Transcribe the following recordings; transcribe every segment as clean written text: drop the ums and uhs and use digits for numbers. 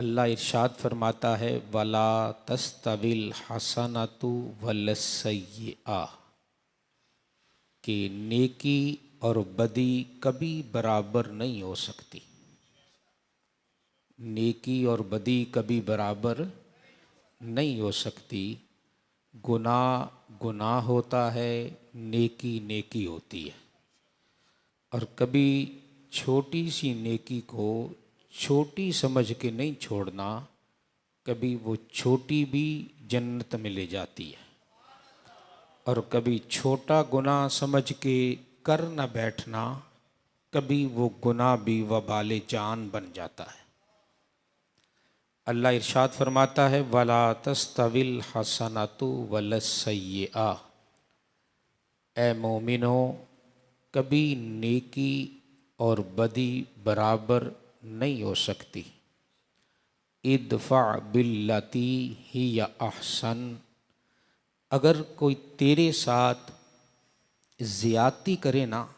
अल्लाह इरशाद फरमाता है वला तस्तविल हसनतु वलसय्यिआ कि नेकी और बदी कभी बराबर नहीं हो सकती। नेकी और बदी कभी बराबर नहीं हो सकती। गुनाह गुनाह होता है, नेकी नेकी होती है। और कभी छोटी सी नेकी को छोटी समझ के नहीं छोड़ना, कभी वो छोटी भी जन्नत में ले जाती है। और कभी छोटा गुनाह समझ के कर न बैठना, कभी वो गुनाह भी वबाले जान बन जाता है। अल्लाह इरशाद फरमाता है वला तस्तविल हसनतु वलसय्यिआ, ए मोमिनो कभी नेकी और बदी बराबर नहीं हो सकती। इदफ़ा बिल्लती हिया अहसन, अगर कोई तेरे साथ ज़ियादती करे ना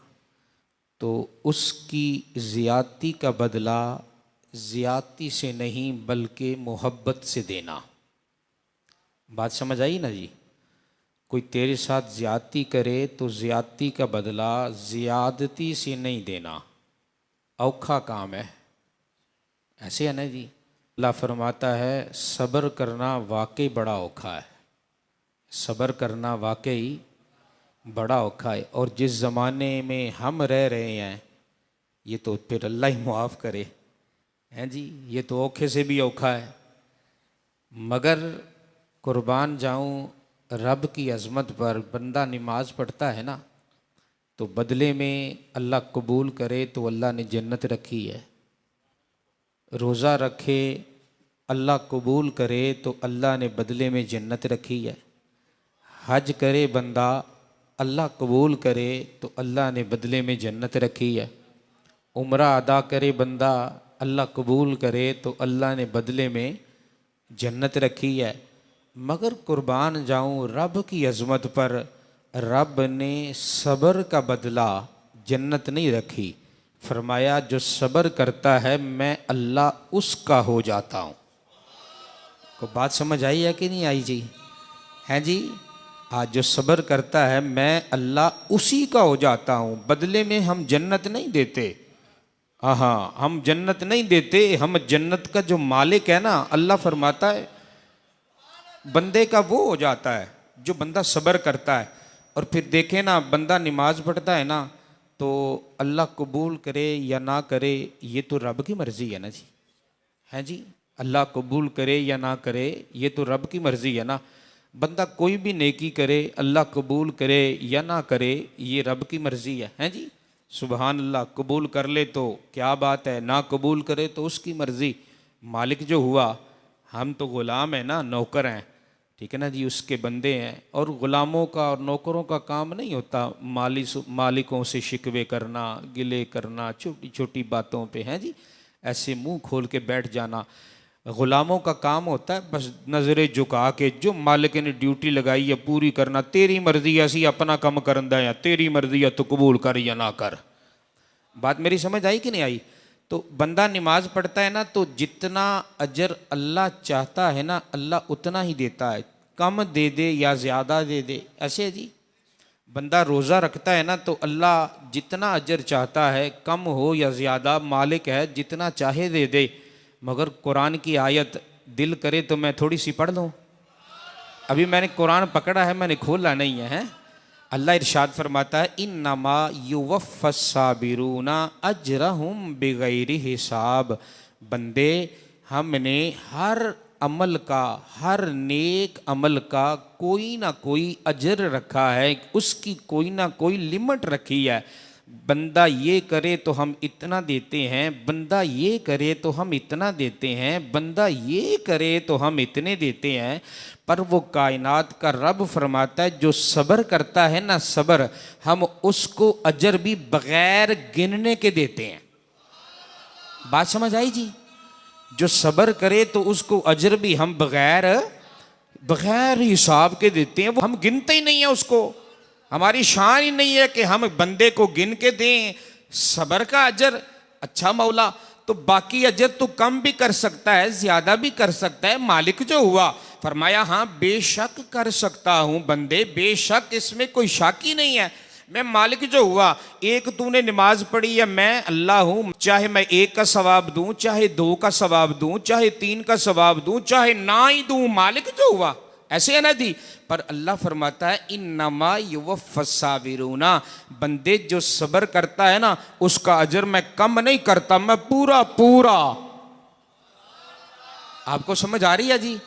तो उसकी ज़ियादती का बदला ज़ियादती से नहीं बल्कि मोहब्बत से देना। बात समझ आई ना जी? कोई तेरे साथ ज़ियादती करे तो ज़ियादती का बदला ज़ियादती से नहीं देना, औखा काम है। ऐसे है ना जी? अल्लाह फरमाता है सब्र करना वाकई बड़ा औखा है, सब्र करना वाकई बड़ा औखा है। और जिस ज़माने में हम रह रहे हैं ये तो फिर अल्लाह ही मुआफ़ करे, हैं जी? ये तो औखे से भी औखा है। मगर कुर्बान जाऊं रब की अज़मत पर, बंदा नमाज पढ़ता है ना तो बदले में अल्लाह कबूल करे तो अल्लाह ने जन्नत रखी है। रोज़ा रखे अल्लाह कबूल करे तो अल्लाह ने बदले में जन्नत रखी है। हज करे बंदा अल्लाह कबूल करे तो अल्लाह ने बदले में जन्नत रखी है। उम्रा अदा करे बंदा अल्लाह कबूल करे तो अल्लाह ने बदले में जन्नत रखी है। मगर कुर्बान जाऊं रब की अज़मत पर, रब ने सब्र का बदला जन्नत नहीं रखी। फरमाया जो सब्र करता है मैं अल्लाह उसका हो जाता हूँ। को बात समझ आई है कि नहीं आई जी? हैं जी? आज जो सब्र करता है मैं अल्लाह उसी का हो जाता हूँ। बदले में हम जन्नत नहीं देते। हाँ, हम जन्नत नहीं देते, हम जन्नत का जो मालिक है ना, अल्लाह फरमाता है बंदे का वो हो जाता है जो बंदा सब्र करता है। और फिर देखे ना बंदा नमाज पढ़ता है ना तो अल्लाह कबूल करे या ना करे ये तो रब की मर्ज़ी है ना जी? हैं जी? अल्लाह कबूल करे या ना करे ये तो रब की मर्ज़ी है ना। बंदा कोई भी नेकी करे अल्लाह कबूल करे या ना करे ये रब की मर्ज़ी है। हैं जी? सुबहान अल्लाह, कबूल कर ले तो क्या बात है, ना कबूल करे तो उसकी मर्ज़ी। मालिक जो हुआ, हम तो ग़ुलाम है ना, नौकर हैं, ठीक है ना जी? उसके बंदे हैं। और ग़ुलामों का और नौकरों का काम नहीं होता मालिकों से शिकवे करना, गिले करना छोटी छोटी बातों पे, हैं जी? ऐसे मुंह खोल के बैठ जाना। ग़ुलामों का काम होता है बस नज़रें झुका के जो मालिक ने ड्यूटी लगाई है पूरी करना। तेरी मर्ज़ी है, असी अपना काम करंदा है, तेरी मर्ज़ी है तो कबूल कर या ना कर। बात मेरी समझ आई कि नहीं आई? तो बंदा नमाज पढ़ता है ना तो जितना अजर अल्लाह चाहता है ना अल्लाह उतना ही देता है, कम दे दे या ज़्यादा दे दे। ऐसे है जी? बंदा रोज़ा रखता है ना तो अल्लाह जितना अजर चाहता है, कम हो या ज़्यादा, मालिक है जितना चाहे दे दे। मगर कुरान की आयत दिल करे तो मैं थोड़ी सी पढ़ लूँ। अभी मैंने कुरान पकड़ा है, मैंने खोला नहीं है, हैं? अल्लाह इरशाद फरमाता है इन्नमा युवफ़्फ़स्साबिरूना अजरहुम बिगैरि हिसाब। बंदे हमने हर अमल का, हर नेक अमल का कोई ना कोई अजर रखा है, उसकी कोई ना कोई लिमिट रखी है। बंदा ये करे तो हम इतना देते हैं, बंदा ये करे तो हम इतना देते हैं, बंदा ये करे तो हम इतने देते हैं। पर वो कायनात का रब फरमाता है जो सब्र करता है ना, सब्र, हम उसको अजर भी बगैर गिनने के देते हैं। बात समझ आई जी? जो सब्र करे तो उसको अजर भी हम बगैर हिसाब के देते हैं। वो हम गिनते ही नहीं है उसको। हमारी शान ही नहीं है कि हम बंदे को गिन के दें सब्र का अजर। अच्छा मौला तो बाकी अजर तो कम भी कर सकता है, ज्यादा भी कर सकता है, मालिक जो हुआ। फरमाया हाँ बेशक कर सकता हूं बंदे, बेशक, इसमें कोई शक ही नहीं है। मैं मालिक जो हुआ, एक तूने नमाज पढ़ी या मैं अल्लाह हूं, चाहे मैं एक का सवाब दूं, चाहे दो का सवाब दूं, चाहे तीन का सवाब दूं, चाहे ना ही दूं, मालिक जो हुआ। ऐसे है ना दी। पर अल्लाह फरमाता है इन्नमा युवफ़्फ़साबिरूना, बंदे जो सब्र करता है ना उसका अजर मैं कम नहीं करता, मैं पूरा पूरा। आपको समझ आ रही है जी?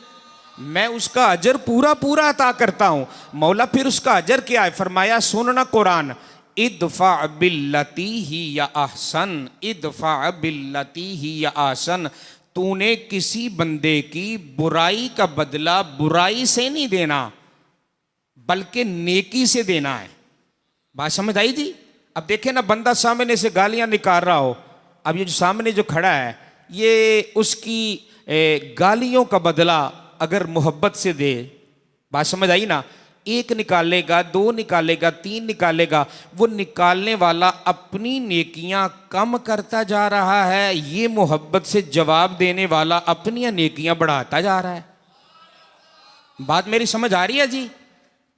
मैं उसका अजर पूरा पूरा अता करता हूं। मौला फिर उसका अजर क्या है? फरमाया सुनना कुरान, इदफा बिल्लती ही या अहसन, इदफा बिल्लती ही या अहसन। तूने किसी बंदे की बुराई का बदला बुराई से नहीं देना, बल्कि नेकी से देना है। बात समझ आई जी? अब देखे ना, बंदा सामने से गालियां निकाल रहा हो, अब ये जो सामने जो खड़ा है ये उसकी गालियों का बदला अगर मोहब्बत से दे, बात समझ आई ना? एक निकालेगा, दो निकालेगा, तीन निकालेगा, वो निकालने वाला अपनी नेकियां कम करता जा रहा है, ये मोहब्बत से जवाब देने वाला अपनी नेकियां बढ़ाता जा रहा है। बात मेरी समझ आ रही है जी?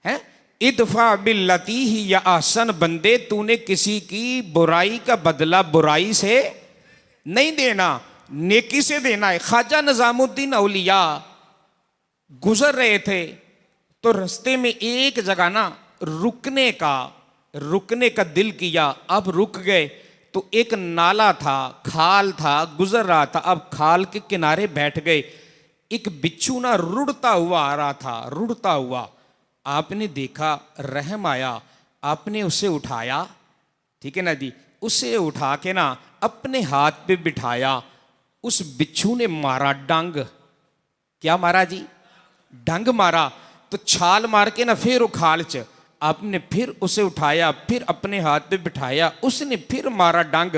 है इदफा बिल्लती ही या आसन, बंदे तूने किसी की बुराई का बदला बुराई से नहीं देना, नेकी से देना है। ख्वाजा निजामुद्दीन औलिया गुजर रहे थे तो रास्ते में एक जगह ना रुकने का दिल किया। अब रुक गए तो एक नाला था, खाल था, गुजर रहा था। अब खाल के किनारे बैठ गए। एक बिच्छू ना रुड़ता हुआ आ रहा था, रुड़ता हुआ। आपने देखा, रहम आया, आपने उसे उठाया, ठीक है ना जी? उसे उठा के ना अपने हाथ पे बिठाया। उस बिच्छू ने मारा डंग। क्या मारा जी? डंग मारा। तो छाल मार के ना फिर वो खाल च, आपने फिर उसे उठाया, फिर अपने हाथ पे बिठाया, उसने फिर मारा डंग।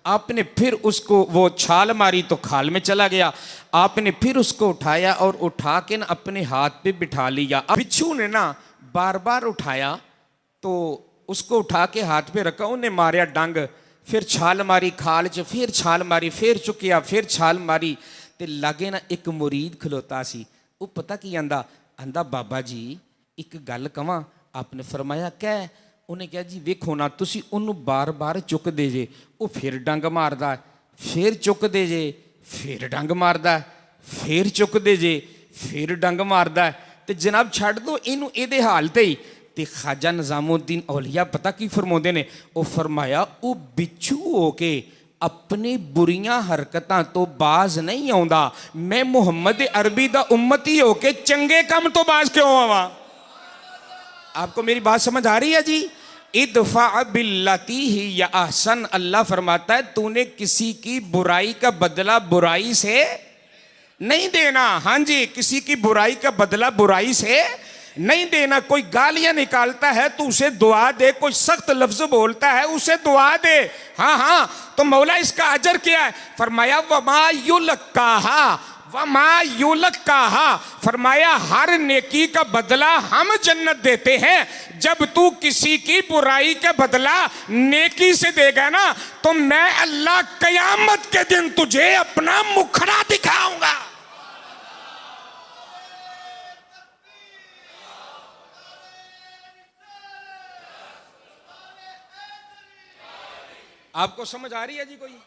आपने फिर उसको वो छाल मारी तो खाल में चला गया। आपने फिर उसको उठाया और उठा के ना अपने हाथ पे बिठा लिया। अब बिच्छू ने ना बार बार उठाया तो उसको उठा के हाथ पे रखा, उन्हें मारा डंग, फिर छाल मारी खाल च, फिर छाल मारी, फिर चुकिया, फिर छाल मारी। ते लागे ना एक मुरीद खलोता सी, वो पता की आंदा, आंदा बाबा जी एक गल कवां। आपने फरमाया कह। उन्हें कहा जी वेखो ना, तुसी उन्होंने बार बार चुक दे जे, वो फिर डंग मारदा, फिर चुक दे जे, फिर डंग मारदा, फिर चुक दे जे, फिर डंग मारदा। ते जनाब छड्ड दो इनू इहदे हाल ते ही। ते ख्वाजा निजामुद्दीन औलिया पता की फरमाउंदे ने? वो फरमाया वो बिच्छू हो के अपनी बुरियां हरकतां तो बाज नहीं आउंदा, मैं मुहम्मद अरबी दा उम्मती हो के चंगे कम तो बाज क्यों आवा? आपको मेरी बात समझ आ रही है जी? इदफा बिल्लती ही या अहसन, अल्लाह फरमाता है तूने किसी की बुराई का बदला बुराई से नहीं देना। हाँ जी, किसी की बुराई का बदला बुराई से नहीं देना। कोई गालियां निकालता है तो उसे दुआ दे, कोई सख्त लफ्ज बोलता है उसे दुआ दे। हाँ हाँ, तो मौला इसका अजर क्या है? फरमाया वमा युलक्काहा, वमा युलक्काहा, फरमाया हर नेकी का बदला हम जन्नत देते हैं। जब तू किसी की बुराई का बदला नेकी से देगा ना, तो मैं अल्लाह कयामत के दिन तुझे अपना मुखड़ा दिखाऊंगा। आपको समझ आ रही है जी? कोई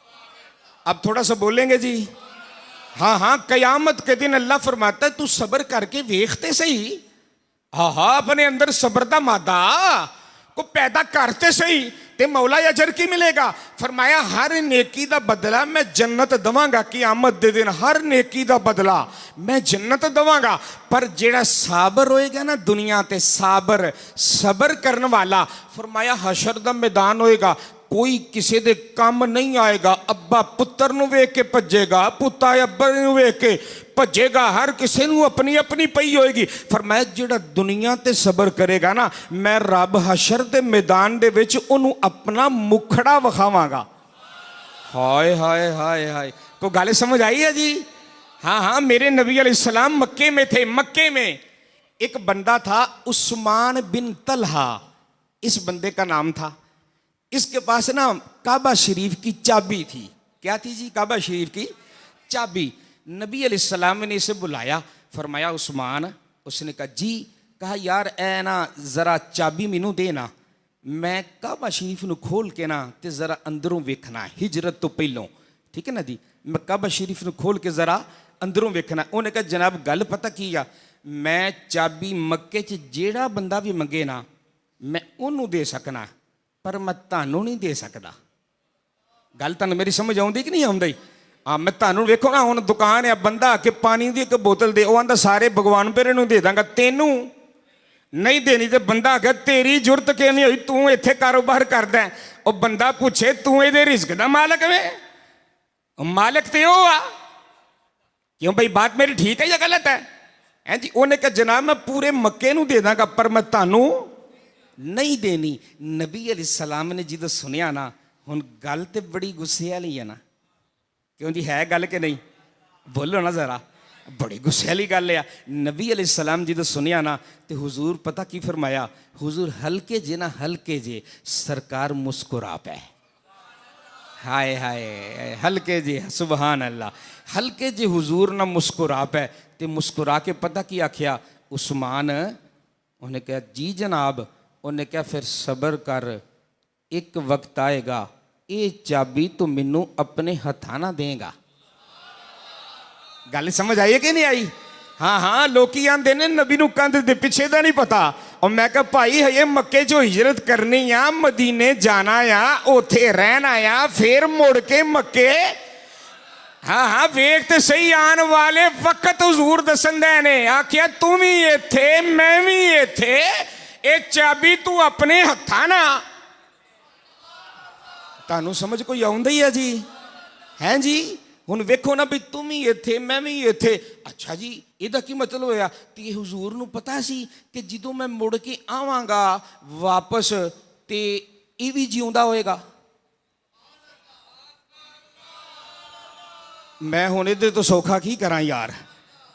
अब थोड़ा सा बोलेंगे जी? हाँ हाँ, कयामत के दिन अल्लाह फरमाता है तू सब्र करके वेखते सही। हाँ हाँ, अपने अंदर सब्र दा मादा को पैदा करते सही, ते मौला अजर की मिलेगा। फरमाया हर नेकी दा बदला मैं जन्नत दवांगा। कियामत दे दिन हर नेकी दा बदला मैं जन्नत दवांगा। पर जेड़ा साबर होएगा ना दुनिया ते, साबर सबर करने वाला, फरमाया हशर दा मैदान होएगा, कोई किसी दे काम नहीं आएगा। अब्बा पुत्र नूं वेख के भजेगा, पुता अब्बा नूं वेख के भजेगा, हर किसी नूं अपनी अपनी पई होएगी। फरमाया जिहड़ा दुनिया ते सबर करेगा ना, मैं रब हशर दे मैदान दे विच उहनूं अपना मुखड़ा विखावांगा। हाय हाय हाय हाय, को गल समझ आई है जी? हाँ हाँ, मेरे नबी अलैहिस्सलाम मक्के में थे। मक्के में एक बंदा था उस्मान बिन तलहा, इस बंदे का नाम था। इसके पास ना काबा शरीफ की चाबी थी। क्या थी जी? काबा शरीफ की चाबी। नबी अलैहिस्सलाम ने इसे बुलाया, फरमाया उस्मान। उसने कहा जी। कहा यार ए ना जरा चाबी मैनू दे ना, मैं काबा शरीफ नू खोल के ना ते जरा अंदरों वेखना हिजरत तो पहलों, ठीक है ना जी। मैं काबा शरीफ नू खोल के जरा अंदरों वेखना। उन्हें कहा जनाब गल पता की आ, मैं चाबी मक्के च जेड़ा बंदा भी मंगे ना मैं उन्होंने दे सकना, पर मैं तानू नहीं दे सकता। गल तुहानू मेरी समझ आउंदी कि नहीं आउंदी? हाँ, मैं तुहानू वेखो ना, हुण दुकान है, बंदा आके पानी की एक बोतल दे, वो आंदा सारे भगवान पेरे नू दे दांगा, तेनू नहीं देनी। तो बंदा आखे तेरी जुरत किवें होई, तू इत्थे कारोबार करदा है? और बंदा पूछे तू इहदे रिज़्क दा मालक वे? मालक ते ओ आ। क्यों भाई, बात मेरी ठीक है या गलत है जी? उन्हें कहा जनाब मैं पूरे मक्के नू दे दांगा, पर मैं तानू नहीं देनी। नबी अलैहिस्सलाम ने जो सुनिया ना, हुण गल ते बड़ी गुस्से वाली है ना, क्यों जी? है गल कि नहीं? बोलो ना जरा, बड़ी गुस्से वाली गल है। नबी अलैहिस्सलाम जो सुनिया ना, तो हुजूर पता की फरमाया? हुजूर हल्के जे ना हल्के जे सरकार मुस्कुरा पे, हाय हाय हल्के जे, सुबहान अल्लाह, हल्के जे हुजूर ना मुस्कुरा पे। ते मुस्कुरा के पता की आख्या उस्मान? उन्हें कहा जी जनाब। उन्हें कहा फिर सबर कर, एक वक्त आएगा ये चाबी तो मैनू अपने हथा ना देगा। गल समझ आई है कि नहीं आई? हाँ हाँ, लोग आते ने नबी नू कंध दे पिछे का नहीं पता। और मैं कहा भाई हजे मक्के चो हिजरत करनी आ, मदीने जाना आ, उथे रहना आ, फिर मुड़ के मक्के। हाँ हाँ, वेख तो सही आने वाले वक्त हुजूर दसन दे ने आख्या तू भी इत्थे मैं भी इत्थे, ये चाबी तू अपने हथा ना। तानू समझ कोई आउंदा ही है जी? हैं जी? हुण वेखो ना भी तुम ही इत्थे मैं भी इत्थे। अच्छा जी, ਇਹਦਾ ਕੀ मतलब होया? तो ये हुजूर नू पता सी कि ਜਦੋਂ मैं मुड़ के आवांगा वापस तो ये भी जिउंदा होएगा। मैं हुण इहदे तो सौखा की करा यार,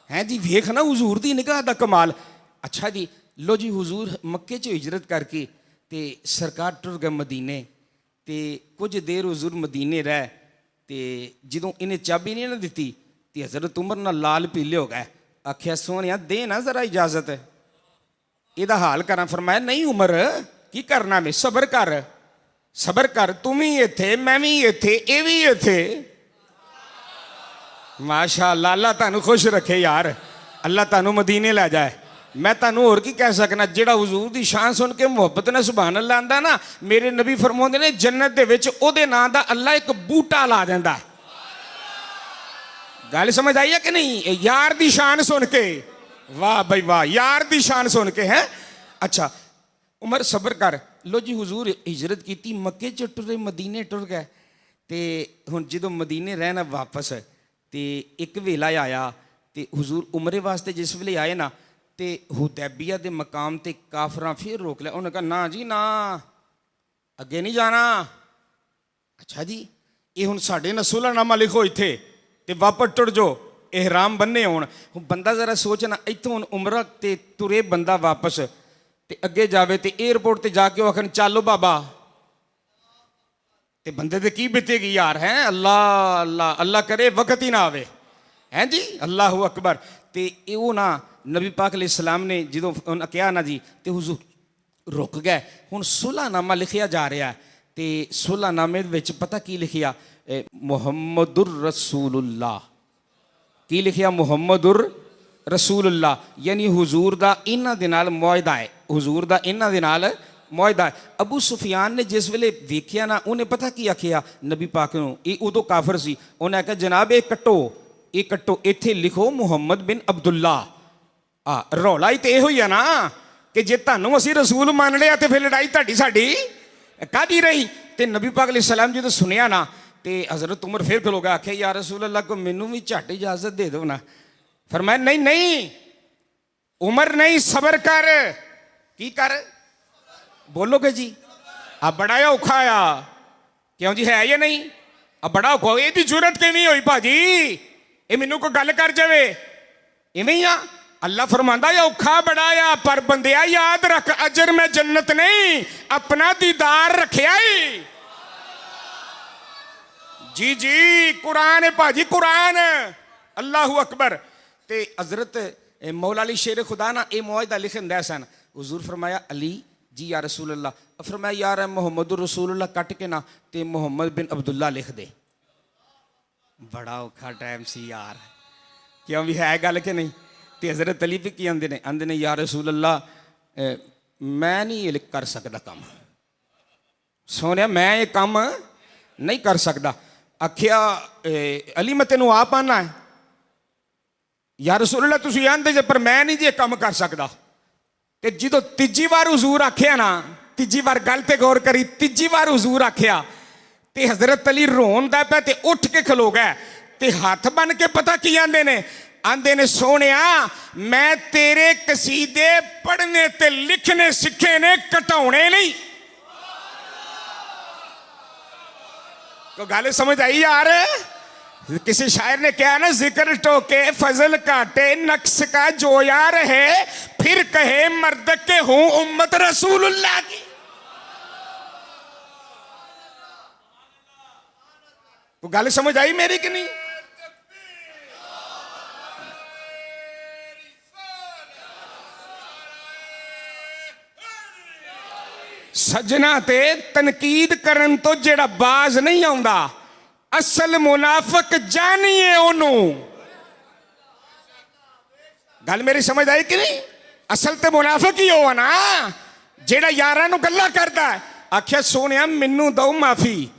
हैं जी? वेख ना हुजूर दी निगाह दा कमाल। अच्छा जी, लो जी, हुजूर मक्के च हिजरत करके ते सरकार टुर गए मदीने। ते कुछ देर हुजूर मदीने रह, ते ਜਦੋਂ इन्हें चाबी नहीं ना दी तो हज़रत उमर ना लाल पीले हो गए। आख्या सोहणिया दे ना जरा इजाजत, ਇਹਦਾ हाल करा। फरमाया नहीं उमर की करना, मैं सबर कर सबर कर, तुम ही इत्थे मैं भी इत्थे ये भी इत्थे। माशाअल्लाह, अल्लाह तुहानू खुश रखे यार, अल्लाह तुहानू मदीने लै जाए। मैं तुहानू होर की कह सकना, जिहड़ा हुजूर दी शान सुन के मुहब्बत ने सुभान अल्लाह आंदा ना, मेरे नबी फरमाउंदे ने जन्नत दे विच ओहदे नां दा अल्लाह एक बूटा ला देंदा। गल समझ आई है कि नहीं? यार दी शान सुन के, वाह भाई वाह, यार दी शान सुन के है। अच्छा उमर सबर कर। लो जी, हुजूर हिजरत की मक्के च टुरे मदीने टुर गए। तो हुण जो मदीने रहना वापस, तो एक वेला आया तो हुजूर उमरे वास्ते जिस वेले आए ना, तो हुदैबिया के मकाम ते काफरां फिर रोक लिया। उन्होंने कहा ना जी ना, अगे नहीं जाना। अच्छा जी, ये हुण साडे नाल सुलहनामा लिखो इत्थे ते वापस टुर जाओ, एहराम बन्ने होण। बंदा जरा सोचना, इत्थों हुण उमरा ते तुरे बंदा वापस ते अगे जावे ते एयरपोर्ट ते जाके आखन चलो बाबा, ते बंदे ते की बीतेगी यार? हैं अल्लाह अल्लाह अल्लाह करे वक्त ही ना आवे, हैं जी? अल्लाह अकबर। ते वो ना नबी पाक अलैहिस्सलाम ने जो कहा ना जी, तो हुजूर रुक गए। हुण सुलहनामा लिखिया जा रहा है, तो सुलहनामे विच पता की लिखिया? मुहम्मदुर रसूलुल्लाह। की लिखिया? मुहम्मदुर रसूलुल्लाह, यानी हुजूर दा इन्हां दे नाल मुआहदा है, हुजूर दा इन्हां दे नाल मुआहदा है। अबू सुफियान ने जिस वेले वेखिया ना, उन्हें पता की आखिया नबी पाक नूं? ये उदों काफर सी। उन्हें आख्या जनाब ये कट्टो, इत्थे लिखो मुहम्मद बिन अब्दुल्ला। रौला ही तो यहो ही है ना कि जे तुहानू असीं रसूल मान लिया तो फिर लड़ाई तुहाडी साडी काहदी रही? तो नबी पाक अलैहिस्सलाम जो सुनिया ना, तो हज़रत उमर फिर खलो गया, आख्या या रसूल अल्लाह को मैनू भी झट इजाजत दे दो ना। फरमाया नहीं नहीं उमर नहीं, सबर कर। की कर? बोलोगे जी? अब बड़ा औखा आ, क्यों जी? है या नहीं? अब बड़ा औखा, ये जरूरत किवें होई भाजी? ये मैनू कोई गल कर जावे, इवें ही आ? अल्लाह फरमांदा औखा बड़ा आ, पर बंदिया याद रख, अजर मैं जन्नत नहीं अपना दीदार रखिया ही। जी जी कुरान है भाजी कुरान। अल्लाहू अकबर। ते हजरत मौला अली शेर खुदा ना ये मुआहदा लिखन दे सन। हुजूर फरमाया अली जी या रसूल अल्लाह, फरमाया यार मोहम्मद रसूलुल्लाह कट के ना ते मोहम्मद बिन अब्दुल्ला लिख दे। बड़ा औखा टाइम सी यार, क्यों भी है गल कि नहीं। ते हजरत अली भी की आंदे ने या रसूल अल्लाह मैं नहीं ये कर सकता काम, सोने मैं ये काम नहीं कर सकता। आखिया अली मैं तेनों आप आना है या रसूल अल्लाह तुसीं आंदे जे पर मैं नहीं जे काम कर सकता। ते जो तीजी बार हुजूर आखिया ना, तीजी बार गल ते गौर करी, तीजी बार हुजूर आखिया ते हजरत अली रोन दा पे ते उठ के खलो गए ते हाथ बन के पता की आंदे ने सोनिया मैं तेरे कसीदे पढ़ने ते लिखने सीखे ने कटाने नहीं। तो गल समझ आई यार। किसी शायर ने कहा ना जिक्र टोके फजल काटे नक्श का जो यार है, फिर कहे मर्द के हूं उम्मत रसूलुल्लाह की। तो गल समझ आई मेरी कि नहीं। सजना ते तनकीद करन तो जेड़ा बाज नहीं आउंदा, असल मुनाफिक जानिए ओनू। गल मेरी समझ आई कि नहीं। असल ते मुनाफिक ही हो ना जेड़ा यारां नू गल्लां करदा है। आख्या सोनिया मैनू दो माफी,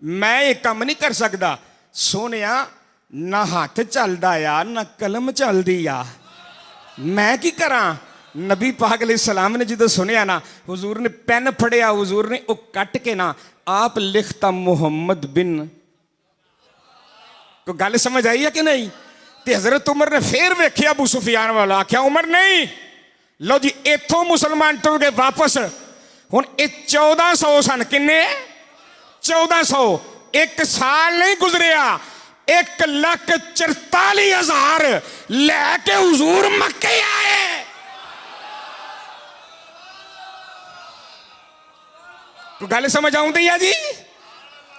मैं ये काम नहीं कर सकता। सोनिया ना हाथ चलदा आ ना कलम चलदी आ, मैं की करा। नबी पाक अलैहिस्सलाम ने जो सुनिया ना, हुजूर ने पेन फड़िया, हुजूर ने वो कट के ना आप लिखता मुहम्मद बिन। को गल समझ आई है कि नहीं। ते हजरत उमर ने फिर वेख्या अबू सुफियान वाला, आख्या उमर नहीं लो जी इथों मुसलमान टुर गए वापस। हुण ये 1400 सन, किन्ने 1400। एक साल नहीं गुजरिया 1,44,000 लैके हुजूर मक्के आए। गल समझ आउंदी है जी।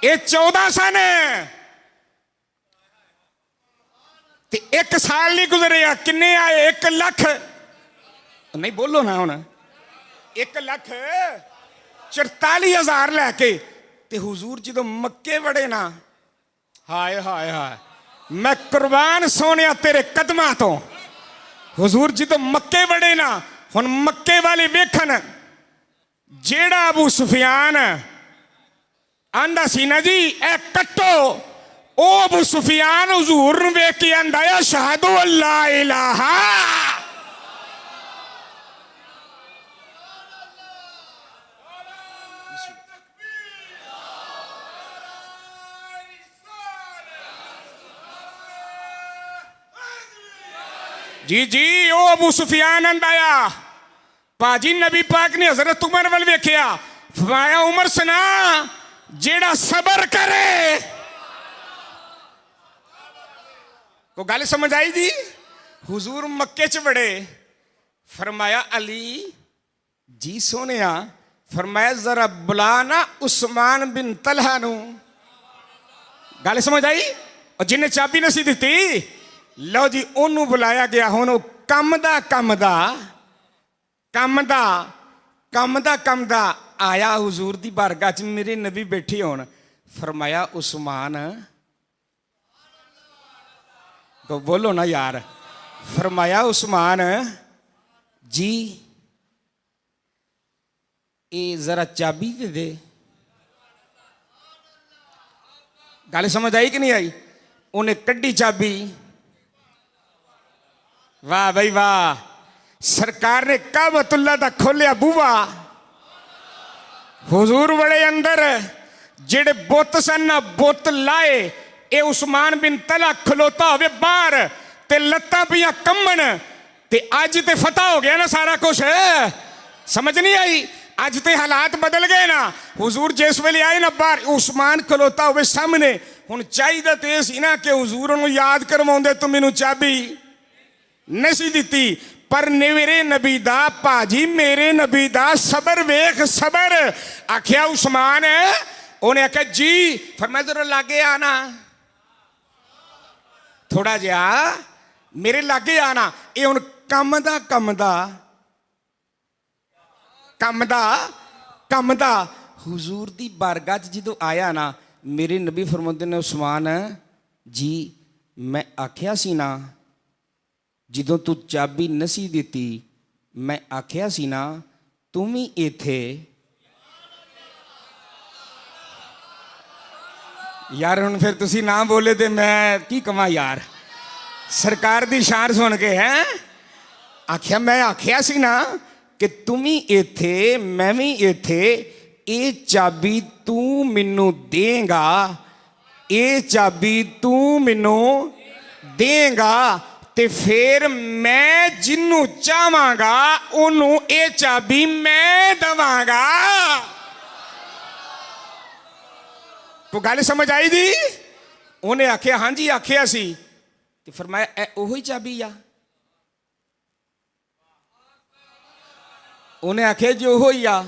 ये 14 सन ते एक साल नहीं गुजरिया, किन्ने आए 1 लाख। नहीं बोलो ना हुण 1,44,000 लैके ते हुजूर जो मक्के बड़े ना, हाय हाय हाय मैं कुर्बान सोनिया तेरे कदमां तो। हुजूर जो मक्के बड़े ना, हुण मक्के वाले वेखन जेड़ा अबू सुफियान आंदा सी ना जी ए कट्टो, ओ अबू सुफियान हुजूर नूं वेख के आंदा है अशहदु अल्ला इलाहा। जी जी ओ अबू सुफियान आंदा आ। पाजी नबी पाक ने हजरत उमर वल वेख्या, फरमाया उमर सुना जेड़ा सबर करे। को गल समझ आई जी। हुजूर मक्के च बड़े, फरमाया अली जी सोनिया, फरमाया जरा बुला ना उस्मान बिन तलहा नू। गल समझ आई। और जिन्हें चाबी नसी दी लो जी ओनू बुलाया गया। हुण कम दा आया हुजूर दी बारगाह च, मेरे नबी बैठे होन। फरमाया उस्मान तो बोलो ना यार। फरमाया उस्मान जी ये जरा चाबी दे दे। गल समझ आई कि नहीं आई। उन्हें कड्डी चाबी, वाह भाई वाह। सरकार ने काबतुल्ला दा खोलिया बूहा, हुजूर बड़े अंदर, जेड़े बुत सन ना बुत लाए। ये उस्मान बिन तला खलोता होवे बाहर ते लत्तां पियां कम्मन ते अज ते फतह हो गया ना सारा कुछ। समझ नहीं आई। अज ते हालात बदल गए ना। हुजूर जिस वेले आए ना बाहर, उस्मान खलोता होवे सामने। हुण चाहिदा ते सी ना कि हुजूर नूं याद करवाउंदे, तू मैनूं चाबी नहीं दिती। पर मेरे नबी दा भाजी, मेरे नबी दा सबर वेख सबर। आखिया उस्मान ਉਹਨੇ ਆਖਿਆ ਜੀ, ਫਰਮਾਇਆ ਜ਼ਰਾ ਲਾਗੇ ਆਣਾ, ਥੋੜਾ ਜਿਹਾ ਮੇਰੇ ਲਾਗੇ ਆਣਾ। ਇਹ ਹੁਣ ਕੰਮ ਦਾ ਹੁਜ਼ੂਰ ਦੀ ਬਾਰਗਾਹ 'ਚ ਜਦੋਂ ਆਇਆ ਨਾ, ਮੇਰੇ ਨਬੀ ਫਰਮਾਉਂਦੇ ਨੇ ਉਸਮਾਨ ਜੀ ਮੈਂ ਆਖਿਆ ਸੀ ਨਾ, ਜਦੋਂ ਤੂੰ ਚਾਬੀ ਨਸੀ ਦਿੱਤੀ, ਮੈਂ ਆਖਿਆ ਸੀ ਨਾ ਤੂੰ ਵੀ ਇੱਥੇ। ਯਾਰ ਹੁਣ ਫਿਰ ਤੁਸੀਂ ਨਾ ਬੋਲੇ ਤੇ ਮੈਂ ਕੀ ਕਵਾਂ ਯਾਰ, ਸਰਕਾਰ ਦੀ ਸ਼ਾਨ ਸੁਣ ਕੇ ਹੈ ਆਖਿਆ, ਮੈਂ ਆਖਿਆ ਸੀ ਨਾ ਕਿ ਤੂੰ ਵੀ ਇੱਥੇ ਮੈਂ ਵੀ ਇੱਥੇ, ਇਹ ਚਾਬੀ ਤੂੰ ਮੈਨੂੰ ਦੇਂਗਾ, ਇਹ ਚਾਬੀ ਤੂੰ ਮੈਨੂੰ ਦੇਂਗਾ, ਤੇ ਫਿਰ ਮੈਂ ਜਿਹਨੂੰ ਚਾਹਾਂਗਾ ਉਹਨੂੰ ਇਹ ਚਾਬੀ ਮੈਂ ਦਵਾਂਗਾ। ਕੋਈ ਗੱਲ ਸਮਝ ਆਈ ਜੀ? ਉਹਨੇ ਆਖਿਆ ਹਾਂਜੀ ਆਖਿਆ ਸੀ, ਤੇ ਫਰਮਾਇਆ ਇਹ ਉਹੀ ਚਾਬੀ ਆ? ਉਹਨੇ ਆਖਿਆ ਜੀ ਉਹੋ ਹੀ ਆ।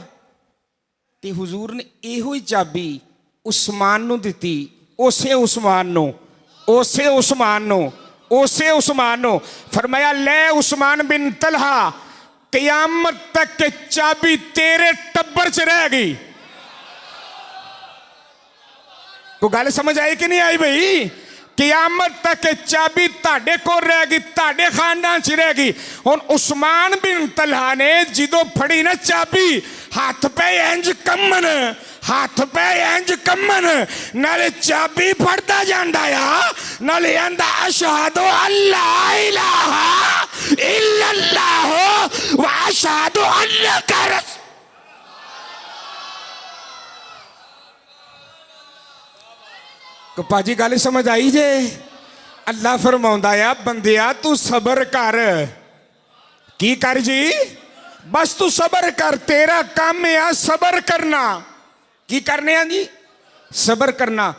ਤੇ ਹੁਜ਼ੂਰ ਨੇ ਇਹੋ ਹੀ ਚਾਬੀ ਉਸਮਾਨ ਨੂੰ ਦਿੱਤੀ, ਉਸੇ ਉਸਮਾਨ ਨੂੰ ਫਰਮਾਇਆ ਲੈ ਉਸਮਾਨ ਬਿਨ ਤਲਹਾ, ਕਿਆਮਤ ਤੱਕ ਚਾਬੀ ਤੇਰੇ ਟੱਬਰ 'ਚ ਰਹੇਗੀ। ਕੋਈ ਗੱਲ ਸਮਝ ਆਈ ਕਿ ਨਹੀਂ ਆਈ ਬਈ? ਕਿਆਮਤ ਤੱਕ ਚਾਬੀ ਤੁਹਾਡੇ ਕੋਲ ਰਹੇਗੀ, ਤੁਹਾਡੇ ਖਾਨਦਾਨ 'ਚ ਰਹੇਗੀ। ਹੁਣ ਉਸਮਾਨ ਬਿਨ ਤਲਹਾ ਨੇ ਜਦੋਂ ਫੜੀ ਨਾ ਚਾਬੀ, ਹੱਥ ਪੈ ਇੰਜ ਕੰਮਣ, ਨਾਲੇ ਚਾਬੀ ਫੜਦਾ ਜਾਂਦਾ ਆ, ਨਾਲੇ ਆਂਦਾ ਅਸ਼ਹਦੁ ਅੱਲਾ ਇਲਾਹਾ ਇल्लल्लाह व अशहदु अन्नका रसूल। ਕੋ ਭਾਜੀ ਗੱਲ ਸਮਝ ਆਈ ਜੇ? ਅੱਲਾ ਫਰਮਾਉਂਦਾ ਆ ਬੰਦਿਆ ਤੂੰ ਸਬਰ ਕਰ। ਕੀ ਕਰ ਜੀ? ਬਸ ਤੂੰ ਸਬਰ ਕਰ, ਤੇਰਾ ਕੰਮ ਆ ਸਬਰ ਕਰਨਾ। ਕੀ ਕਰਨੇ ਆ ਜੀ? ਸਬਰ ਕਰਨਾ।